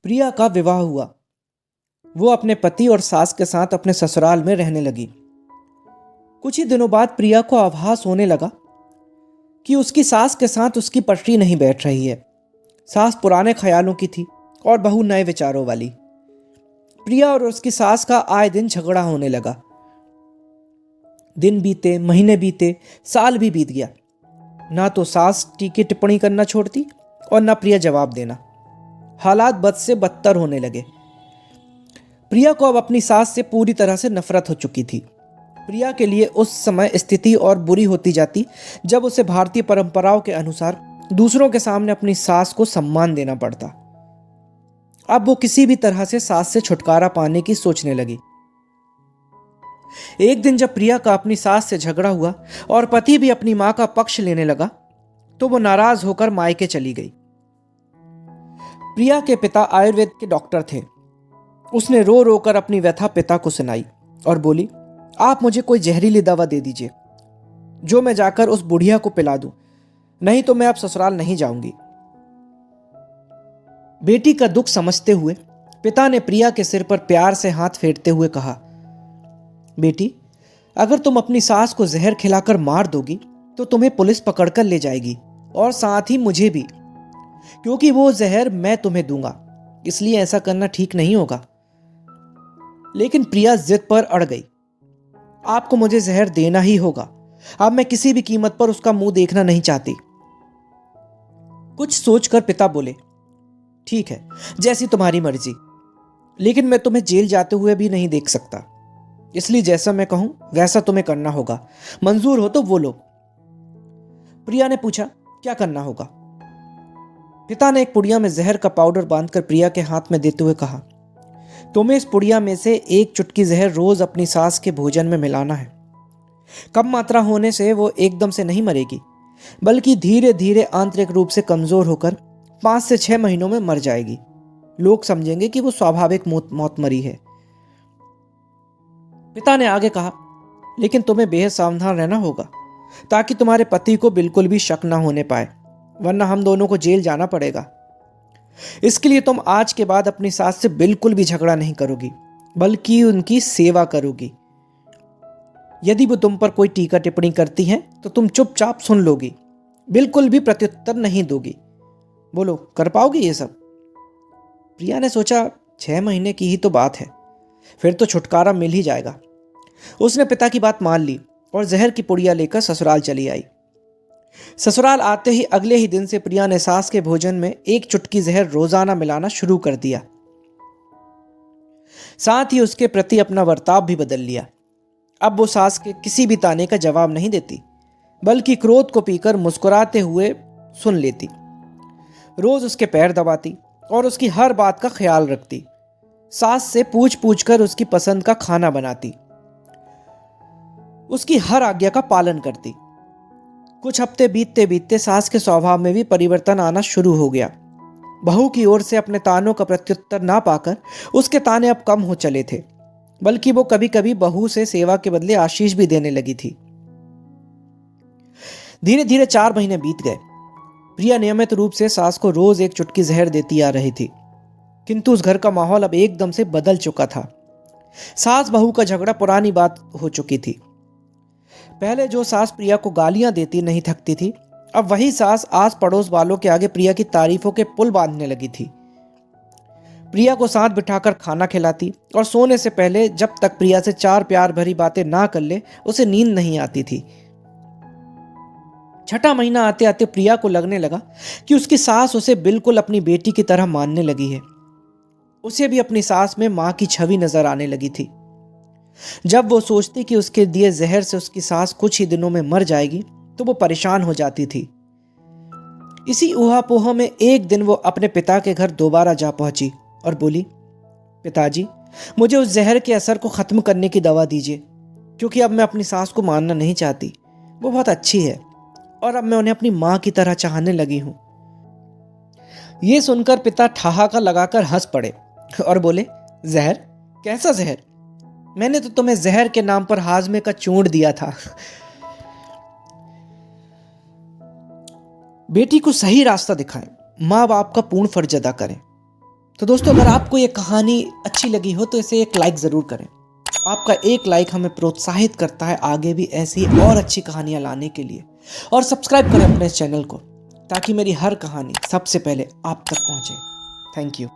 प्रिया का विवाह हुआ। वो अपने पति और सास के साथ अपने ससुराल में रहने लगी। कुछ ही दिनों बाद प्रिया को आभास होने लगा कि उसकी सास के साथ उसकी पटरी नहीं बैठ रही है। सास पुराने ख्यालों की थी और बहू नए विचारों वाली। प्रिया और उसकी सास का आए दिन झगड़ा होने लगा। दिन बीते, महीने बीते, साल भी बीत गया। ना तो सास टीके टिप्पणी करना छोड़ती और ना प्रिया जवाब देना। हालात बद से बदतर होने लगे। प्रिया को अब अपनी सास से पूरी तरह से नफरत हो चुकी थी। प्रिया के लिए उस समय स्थिति और बुरी होती जाती जब उसे भारतीय परंपराओं के अनुसार दूसरों के सामने अपनी सास को सम्मान देना पड़ता। अब वो किसी भी तरह से सास से छुटकारा पाने की सोचने लगी। एक दिन जब प्रिया का अपनी सास से झगड़ा हुआ और पति भी अपनी मां का पक्ष लेने लगा, तो वो नाराज होकर मायके चली गई। प्रिया के पिता आयुर्वेद के डॉक्टर थे। उसने रो रो कर अपनी व्यथा पिता को सुनाई और बोली, आप मुझे कोई जहरीली दवा दे दीजिए जो मैं जाकर उस बुढ़िया को पिला दूं, नहीं तो मैं अब ससुराल नहीं जाऊंगी। बेटी का दुख समझते हुए पिता ने प्रिया के सिर पर प्यार से हाथ फेरते हुए कहा, बेटी, अगर तुम अपनी सास को जहर खिलाकर मार दोगी तो तुम्हें पुलिस पकड़कर ले जाएगी और साथ ही मुझे भी, क्योंकि वो जहर मैं तुम्हें दूंगा, इसलिए ऐसा करना ठीक नहीं होगा। लेकिन प्रिया जिद पर अड़ गई। आपको मुझे जहर देना ही होगा। अब मैं किसी भी कीमत पर उसका मुंह देखना नहीं चाहती। कुछ सोचकर पिता बोले, ठीक है, जैसी तुम्हारी मर्जी, लेकिन मैं तुम्हें जेल जाते हुए भी नहीं देख सकता, इसलिए जैसा मैं कहूं वैसा तुम्हें करना होगा। मंजूर हो तो बोलो। प्रिया ने पूछा, क्या करना होगा? पिता ने एक पुड़िया में जहर का पाउडर बांधकर प्रिया के हाथ में देते हुए कहा, तुम्हें इस पुड़िया में से एक चुटकी जहर रोज अपनी सास के भोजन में मिलाना है। कम मात्रा होने से वो एकदम से नहीं मरेगी, बल्कि धीरे धीरे आंतरिक रूप से कमजोर होकर 5 से 6 महीनों में मर जाएगी। लोग समझेंगे कि वो स्वाभाविक मौत मरी है। पिता ने आगे कहा, लेकिन तुम्हें बेहद सावधान रहना होगा ताकि तुम्हारे पति को बिल्कुल भी शक ना होने पाए, वरना हम दोनों को जेल जाना पड़ेगा। इसके लिए तुम आज के बाद अपनी सास से बिल्कुल भी झगड़ा नहीं करोगी, बल्कि उनकी सेवा करोगी। यदि वो तुम पर कोई टीका टिप्पणी करती हैं तो तुम चुपचाप सुन लोगी, बिल्कुल भी प्रत्युत्तर नहीं दोगी। बोलो, कर पाओगी ये सब? प्रिया ने सोचा, 6 महीने की ही तो बात है, फिर तो छुटकारा मिल ही जाएगा। उसने पिता की बात मान ली और जहर की पुड़िया लेकर ससुराल चली आई। ससुराल आते ही अगले ही दिन से प्रिया ने सास के भोजन में एक चुटकी जहर रोजाना मिलाना शुरू कर दिया। साथ ही उसके प्रति अपना बर्ताव भी बदल लिया। अब वो सास के किसी भी ताने का जवाब नहीं देती, बल्कि क्रोध को पीकर मुस्कुराते हुए सुन लेती। रोज उसके पैर दबाती और उसकी हर बात का ख्याल रखती। सास से पूछ पूछ कर उसकी पसंद का खाना बनाती, उसकी हर आज्ञा का पालन करती। कुछ हफ्ते बीतते बीतते सास के स्वभाव में भी परिवर्तन आना शुरू हो गया। बहू की ओर से अपने तानों का प्रत्युत्तर ना पाकर उसके ताने अब कम हो चले थे, बल्कि वो कभी कभी बहू से सेवा के बदले आशीष भी देने लगी थी। धीरे धीरे 4 महीने बीत गए। प्रिया नियमित रूप से सास को रोज एक चुटकी जहर देती आ रही थी, किंतु उस घर का माहौल अब एकदम से बदल चुका था। सास बहू का झगड़ा पुरानी बात हो चुकी थी। पहले जो सास प्रिया को गालियां देती नहीं थकती थी, अब वही सास आस पड़ोस वालों के आगे प्रिया की तारीफों के पुल बांधने लगी थी। प्रिया को साथ बिठाकर खाना खिलाती और सोने से पहले जब तक प्रिया से 4 प्यार भरी बातें ना कर ले, उसे नींद नहीं आती थी। 6ठा महीना आते आते प्रिया को लगने लगा कि उसकी सास उसे बिल्कुल अपनी बेटी की तरह मानने लगी है। उसे भी अपनी सास में मां की छवि नजर आने लगी थी। जब वो सोचती कि उसके दिए जहर से उसकी सास कुछ ही दिनों में मर जाएगी, तो वो परेशान हो जाती थी। इसी ऊहापोह में एक दिन वो अपने पिता के घर दोबारा जा पहुंची और बोली, पिताजी, मुझे उस जहर के असर को खत्म करने की दवा दीजिए, क्योंकि अब मैं अपनी सास को मानना नहीं चाहती। वो बहुत अच्छी है और अब मैं उन्हें अपनी मां की तरह चाहने लगी हूं। ये सुनकर पिता ठहाका लगाकर हंस पड़े और बोले, जहर? कैसा जहर? मैंने तो तुम्हें जहर के नाम पर हाजमे का चूर्ण दिया था। बेटी को सही रास्ता दिखाएं, माँ बाप का पूर्ण फर्ज अदा करें। तो दोस्तों, अगर आपको ये कहानी अच्छी लगी हो तो इसे एक लाइक ज़रूर करें। आपका एक लाइक हमें प्रोत्साहित करता है आगे भी ऐसी और अच्छी कहानियाँ लाने के लिए। और सब्सक्राइब करें अपने इस चैनल को, ताकि मेरी हर कहानी सबसे पहले आप तक पहुँचे। Thank you.